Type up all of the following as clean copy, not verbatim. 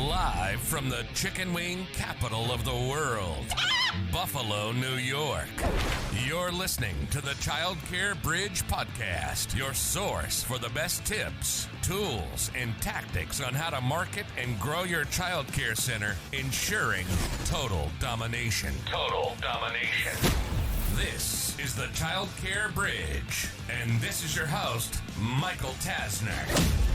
Live from the chicken wing capital of the world, Buffalo, New York. You're listening to the Childcare Bridge podcast, your source for the best tips, tools, and tactics on how to market and grow your childcare center, ensuring total domination. Total domination. This is the Childcare Bridge, and this is your host, Michael Tasner.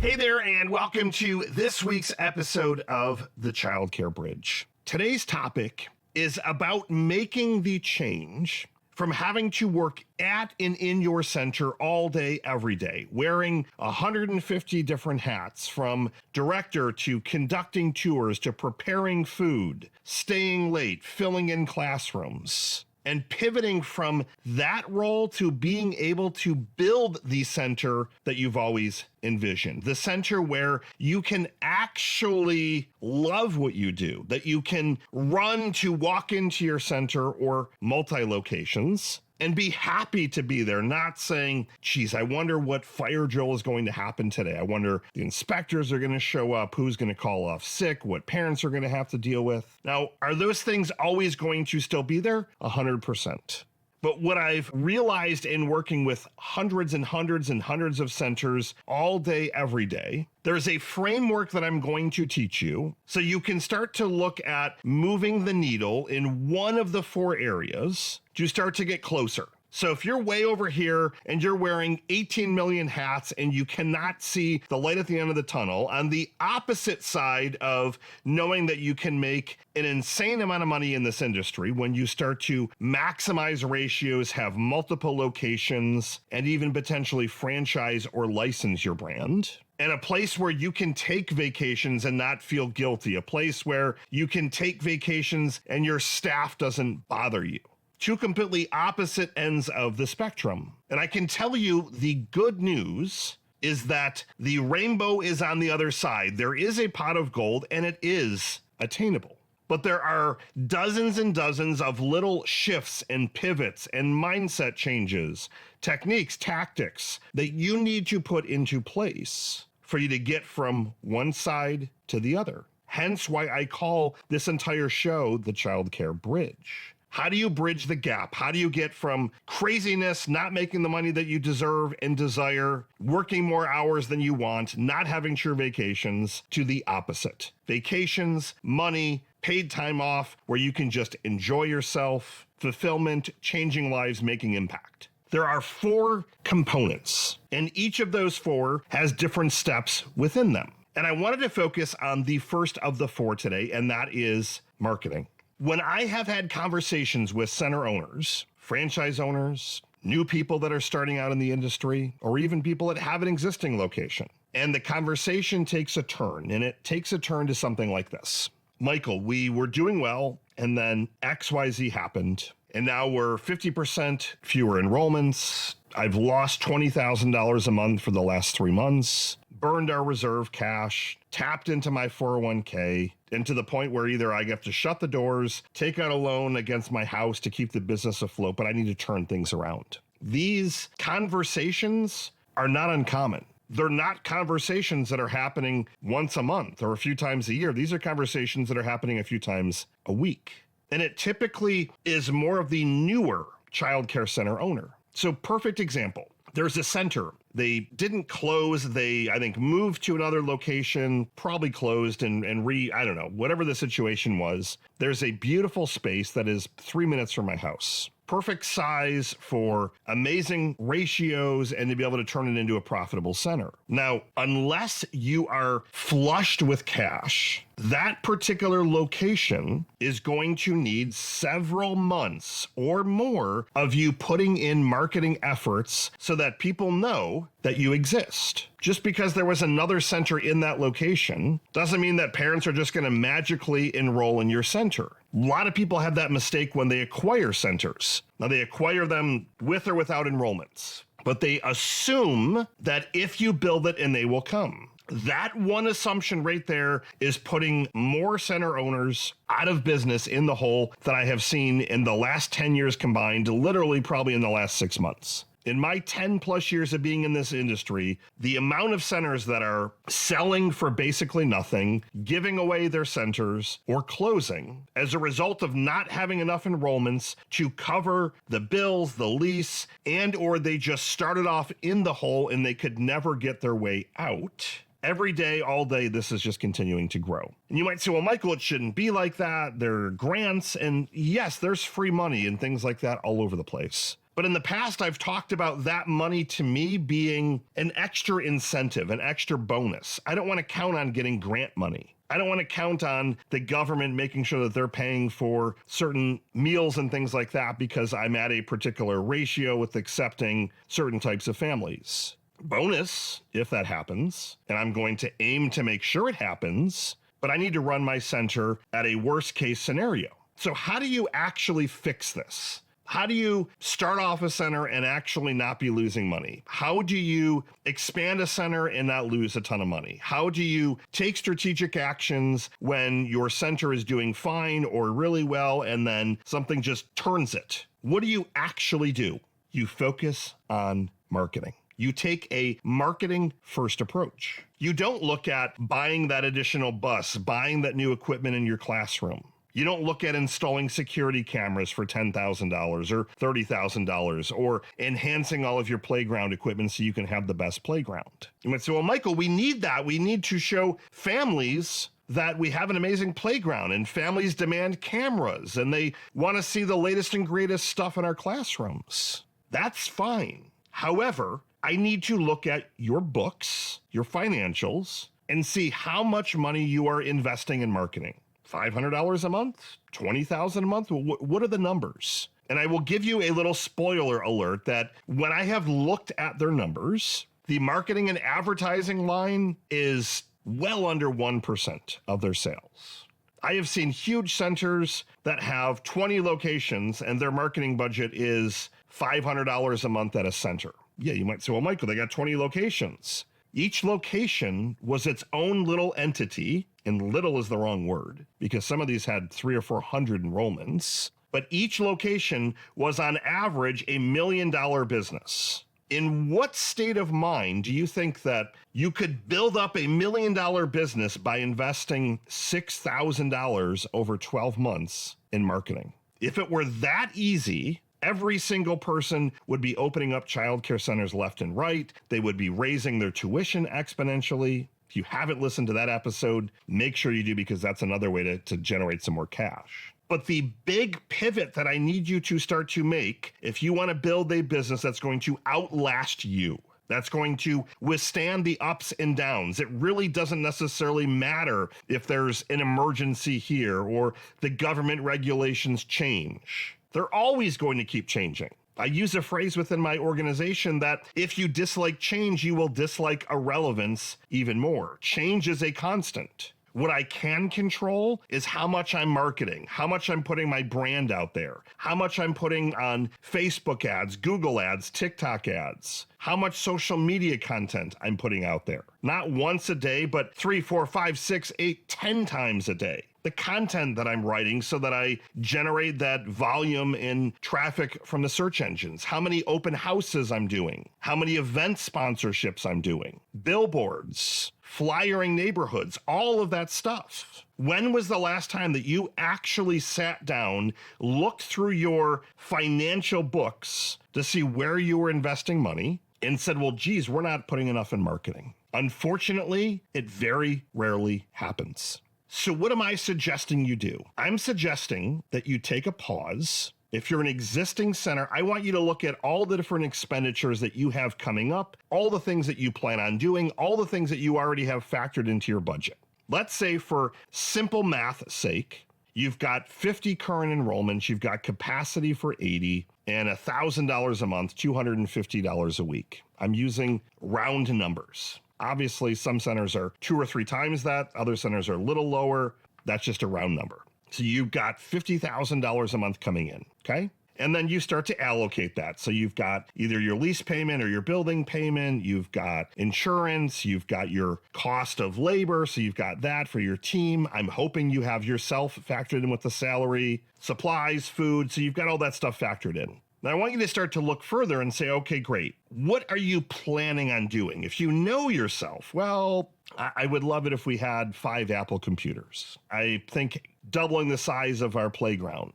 Hey there, and welcome to this week's episode of the Childcare Bridge. Today's topic is about making the change from having to work at and in your center all day, every day, wearing 150 different hats, from director to conducting tours to preparing food, staying late, filling in classrooms, and pivoting from that role to being able to build the center that you've always envisioned. The center where you can actually love what you do, that you can run to walk into your center or multi-locations and be happy to be there, not saying, geez, I wonder what fire drill is going to happen today. I wonder the inspectors are going to show up, who's going to call off sick, what parents are going to have to deal with. Now, are those things always going to still be there? 100%. But what I've realized in working with hundreds and hundreds and hundreds of centers all day, every day, there's a framework that I'm going to teach you so you can start to look at moving the needle in one of the four areas to start to get closer. So if you're way over here and you're wearing 18 million hats and you cannot see the light at the end of the tunnel, on the opposite side of knowing that you can make an insane amount of money in this industry when you start to maximize ratios, have multiple locations, and even potentially franchise or license your brand, and a place where you can take vacations and not feel guilty, a place where you can take vacations and your staff doesn't bother you. Two completely opposite ends of the spectrum. And I can tell you the good news is that the rainbow is on the other side. There is a pot of gold and it is attainable. But there are dozens and dozens of little shifts and pivots and mindset changes, techniques, tactics that you need to put into place for you to get from one side to the other. Hence why I call this entire show the Childcare Bridge. How do you bridge the gap? How do you get from craziness, not making the money that you deserve and desire, working more hours than you want, not having true vacations, to the opposite? Vacations, money, paid time off, where you can just enjoy yourself, fulfillment, changing lives, making impact. There are four components, and each of those four has different steps within them. And I wanted to focus on the first of the four today, and that is marketing. When I have had conversations with center owners, franchise owners, new people that are starting out in the industry, or even people that have an existing location, and the conversation takes a turn, and it takes a turn to something like this. Michael, we were doing well, and then XYZ happened, and now we're 50% fewer enrollments. I've lost $20,000 a month for the last 3 months, burned our reserve cash, tapped into my 401k, and to the point where either I have to shut the doors, take out a loan against my house to keep the business afloat, but I need to turn things around. These conversations are not uncommon. They're not conversations that are happening once a month or a few times a year. These are conversations that are happening a few times a week. And it typically is more of the newer childcare center owner. So perfect example. There's a center. They didn't close. They, I think, moved to another location, probably closed and I don't know, whatever the situation was. There's a beautiful space that is 3 minutes from my house. Perfect size for amazing ratios and to be able to turn it into a profitable center. Now, unless you are flushed with cash, that particular location is going to need several months or more of you putting in marketing efforts so that people know that you exist. Just because there was another center in that location doesn't mean that parents are just going to magically enroll in your center. A lot of people have that mistake when they acquire centers. Now, they acquire them with or without enrollments, but they assume that if you build it and they will come. That one assumption right there is putting more center owners out of business in the hole that I have seen in the last 10 years combined, literally probably in the last 6 months. In my 10 plus years of being in this industry, the amount of centers that are selling for basically nothing, giving away their centers, or closing as a result of not having enough enrollments to cover the bills, the lease, and or they just started off in the hole and they could never get their way out. Every day, all day, this is just continuing to grow. And you might say, well, Michael, it shouldn't be like that. There are grants, and yes, there's free money and things like that all over the place. But in the past, I've talked about that money to me being an extra incentive, an extra bonus. I don't want to count on getting grant money. I don't want to count on the government making sure that they're paying for certain meals and things like that because I'm at a particular ratio with accepting certain types of families. Bonus, if that happens, and I'm going to aim to make sure it happens, but I need to run my center at a worst case scenario. So how do you actually fix this? How do you start off a center and actually not be losing money? How do you expand a center and not lose a ton of money? How do you take strategic actions when your center is doing fine or really well and then something just turns it? What do you actually do? You focus on marketing. You take a marketing first approach. You don't look at buying that additional bus, buying that new equipment in your classroom. You don't look at installing security cameras for $10,000 or $30,000 or enhancing all of your playground equipment so you can have the best playground. You might say, well, Michael, we need that. We need to show families that we have an amazing playground and families demand cameras and they want to see the latest and greatest stuff in our classrooms. That's fine. However, I need to look at your books, your financials, and see how much money you are investing in marketing. $500 a month, $20,000 a month. What are the numbers? And I will give you a little spoiler alert that when I have looked at their numbers, the marketing and advertising line is well under 1% of their sales. I have seen huge centers that have 20 locations and their marketing budget is $500 a month at a center. Yeah, you might say, well, Michael, they got 20 locations. Each location was its own little entity, and little is the wrong word because some of these had 300 or 400 enrollments, but each location was on average $1 million business. In what state of mind do you think that you could build up $1 million business by investing $6,000 over 12 months in marketing? If it were that easy, every single person would be opening up childcare centers left and right. They would be raising their tuition exponentially. If you haven't listened to that episode, make sure you do because that's another way to generate some more cash. But the big pivot that I need you to start to make, if you want to build a business that's going to outlast you, that's going to withstand the ups and downs. It really doesn't necessarily matter if there's an emergency here or the government regulations change. They're always going to keep changing. I use a phrase within my organization that if you dislike change, you will dislike irrelevance even more. Change is a constant. What I can control is how much I'm marketing, how much I'm putting my brand out there, how much I'm putting on Facebook ads, Google ads, TikTok ads, how much social media content I'm putting out there. Not once a day, but 3, 4, 5, 6, 8, 10 times a day. The content that I'm writing so that I generate that volume in traffic from the search engines, how many open houses I'm doing, how many event sponsorships I'm doing, billboards, flyering neighborhoods, all of that stuff. When was the last time that you actually sat down, looked through your financial books to see where you were investing money and said, well, geez, we're not putting enough in marketing? Unfortunately, it very rarely happens. So what am I suggesting you do? I'm suggesting that you take a pause. If you're an existing center, I want you to look at all the different expenditures that you have coming up, all the things that you plan on doing, all the things that you already have factored into your budget. Let's say for simple math's sake, you've got 50 current enrollments, you've got capacity for 80, and $1,000 a month, $250 a week. I'm using round numbers. Obviously, some centers are 2 or 3 times that. Other centers are a little lower. That's just a round number. So you've got $50,000 a month coming in, okay? And then you start to allocate that. So you've got either your lease payment or your building payment. You've got insurance. You've got your cost of labor. So you've got that for your team. I'm hoping you have yourself factored in with the salary, supplies, food. So you've got all that stuff factored in. Now, I want you to start to look further and say, okay, great. What are you planning on doing? If you know yourself, well, I would love it if we had 5 Apple computers. I think doubling the size of our playground.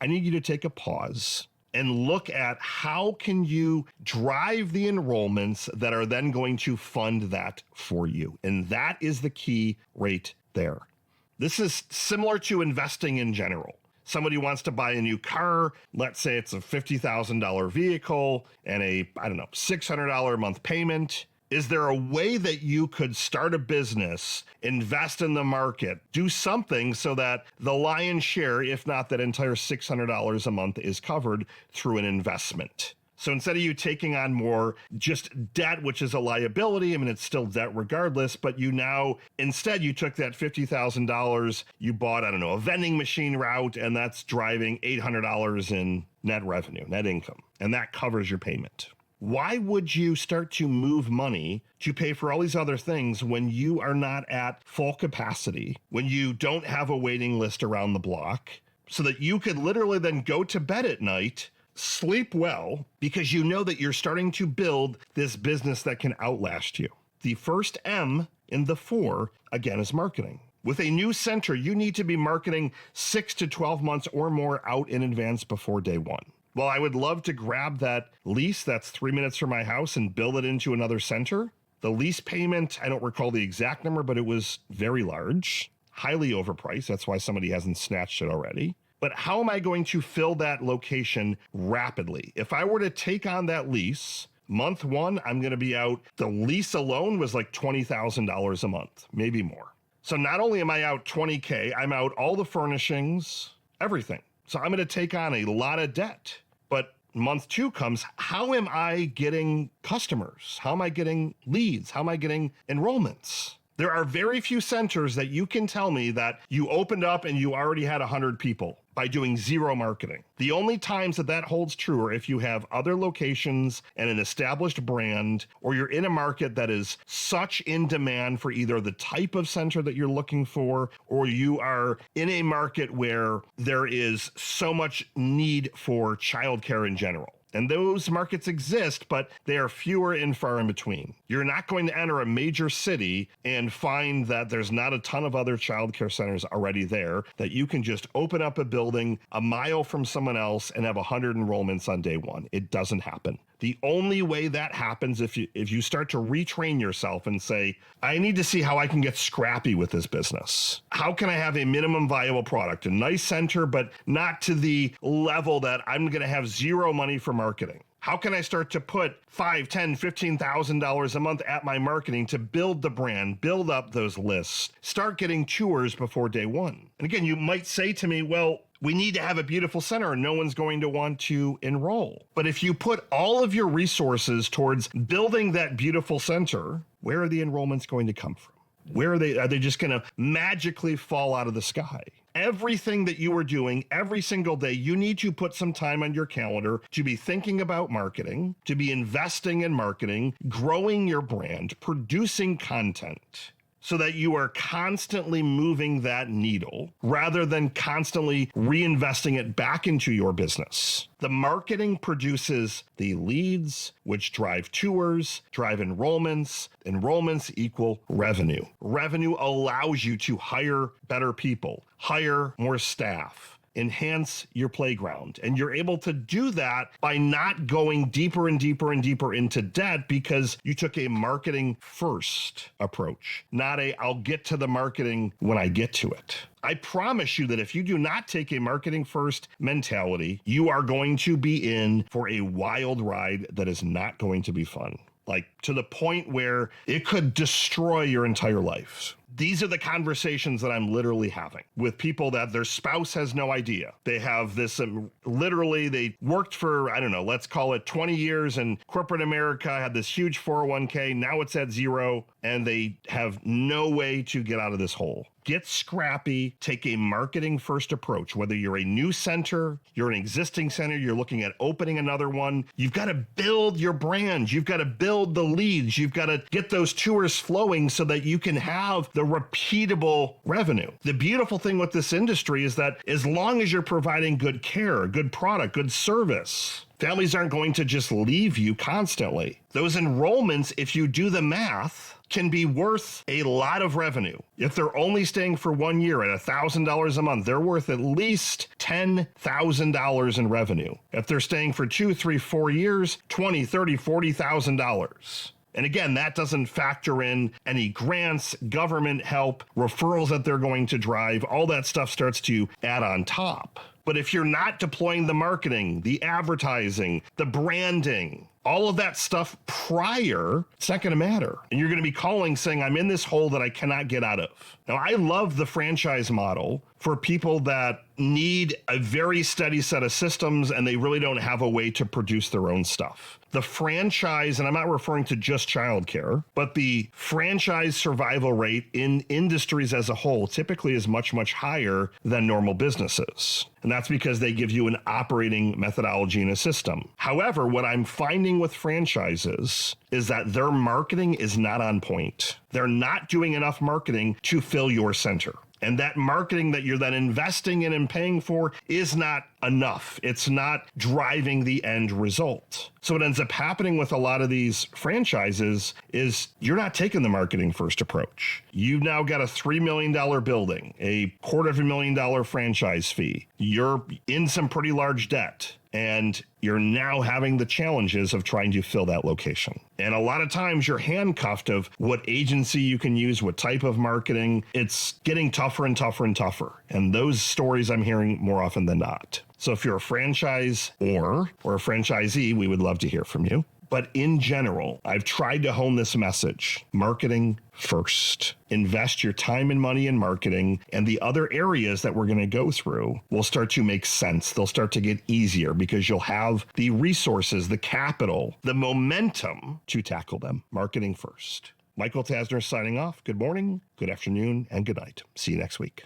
I need you to take a pause and look at how can you drive the enrollments that are then going to fund that for you. And that is the key right there. This is similar to investing in general. Somebody wants to buy a new car. Let's say it's a $50,000 vehicle and $600 a month payment. Is there a way that you could start a business, invest in the market, do something so that the lion's share, if not that entire $600 a month, is covered through an investment? So instead of you taking on more just debt, which is a liability, it's still debt regardless, but instead you took that $50,000, you bought, a vending machine route, and that's driving $800 in net revenue, net income, and that covers your payment. Why would you start to move money to pay for all these other things when you are not at full capacity, when you don't have a waiting list around the block, so that you could literally then go to bed at night, sleep well, because you know that you're starting to build this business that can outlast you? The first M in the 4, again, is marketing. With a new center, you need to be marketing 6 to 12 months or more out in advance before day one. Well, I would love to grab that lease that's 3 minutes from my house and build it into another center. The lease payment, I don't recall the exact number, but it was very large, highly overpriced. That's why somebody hasn't snatched it already. But how am I going to fill that location rapidly? If I were to take on that lease, month 1, I'm going to be out. The lease alone was like $20,000 a month, maybe more. So not only am I out $20K, I'm out all the furnishings, everything. So I'm going to take on a lot of debt. But month 2 comes, how am I getting customers? How am I getting leads? How am I getting enrollments? There are very few centers that you can tell me that you opened up and you already had 100 people by doing zero marketing. The only times that holds true are if you have other locations and an established brand, or you're in a market that is such in demand for either the type of center that you're looking for, or you are in a market where there is so much need for childcare in general. And those markets exist, but they are fewer and far in between. You're not going to enter a major city and find that there's not a ton of other childcare centers already there, that you can just open up a building a mile from someone else and have 100 enrollments on day one. It doesn't happen. The only way that happens if you start to retrain yourself and say, I need to see how I can get scrappy with this business. How can I have a minimum viable product, a nice center, but not to the level that I'm going to have zero money for marketing? How can I start to put $5,000, $10,000, $15,000 a month at my marketing to build the brand, build up those lists, start getting tours before day one? And again, you might say to me, well, we need to have a beautiful center and no one's going to want to enroll. But if you put all of your resources towards building that beautiful center, where are the enrollments going to come from? Where are they? Are they just going to magically fall out of the sky? Everything that you are doing every single day, you need to put some time on your calendar to be thinking about marketing, to be investing in marketing, growing your brand, producing content, so that you are constantly moving that needle rather than constantly reinvesting it back into your business. The marketing produces the leads, which drive tours, drive enrollments. Enrollments equal revenue. Revenue allows you to hire better people, hire more staff, enhance your playground. And you're able to do that by not going deeper and deeper and deeper into debt because you took a marketing first approach, not I'll get to the marketing when I get to it. I promise you that if you do not take a marketing first mentality, you are going to be in for a wild ride that is not going to be fun. Like to the point where it could destroy your entire life. These are the conversations that I'm literally having with people that their spouse has no idea. They have this, literally, they worked for, let's call it 20 years in corporate America, had this huge 401k, now it's at zero, and they have no way to get out of this hole. Get scrappy, take a marketing first approach. Whether you're a new center, you're an existing center, you're looking at opening another one, you've got to build your brand. You've got to build the leads. You've got to get those tours flowing so that you can have the repeatable revenue. The beautiful thing with this industry is that as long as you're providing good care, good product, good service, families aren't going to just leave you constantly. Those enrollments, if you do the math, can be worth a lot of revenue. If they're only staying for 1 year at $1,000 a month, they're worth at least $10,000 in revenue. If they're staying for 2, 3, 4 years, $20,000, $30,000, $40,000. And again, that doesn't factor in any grants, government help, referrals that they're going to drive. All that stuff starts to add on top. But if you're not deploying the marketing, the advertising, the branding, all of that stuff prior, it's not going to matter. And you're going to be calling saying, I'm in this hole that I cannot get out of. Now, I love the franchise model for people that need a very steady set of systems and they really don't have a way to produce their own stuff. The franchise, and I'm not referring to just childcare, but the franchise survival rate in industries as a whole typically is much, much higher than normal businesses. And that's because they give you an operating methodology and a system. However, what I'm finding with franchises is that their marketing is not on point. They're not doing enough marketing to fill your center. And that marketing that you're then investing in and paying for is not enough. It's not driving the end result. So what ends up happening with a lot of these franchises is you're not taking the marketing first approach. You've now got a $3 million building, a $250,000 franchise fee. You're in some pretty large debt. And you're now having the challenges of trying to fill that location. And a lot of times you're handcuffed of what agency you can use, what type of marketing. It's getting tougher and tougher and tougher. And those stories I'm hearing more often than not. So if you're a franchise or a franchisee, we would love to hear from you. But in general, I've tried to hone this message. Marketing first. Invest your time and money in marketing, and the other areas that we're going to go through will start to make sense. They'll start to get easier because you'll have the resources, the capital, the momentum to tackle them. Marketing first. Michael Tasner signing off. Good morning, good afternoon, and good night. See you next week.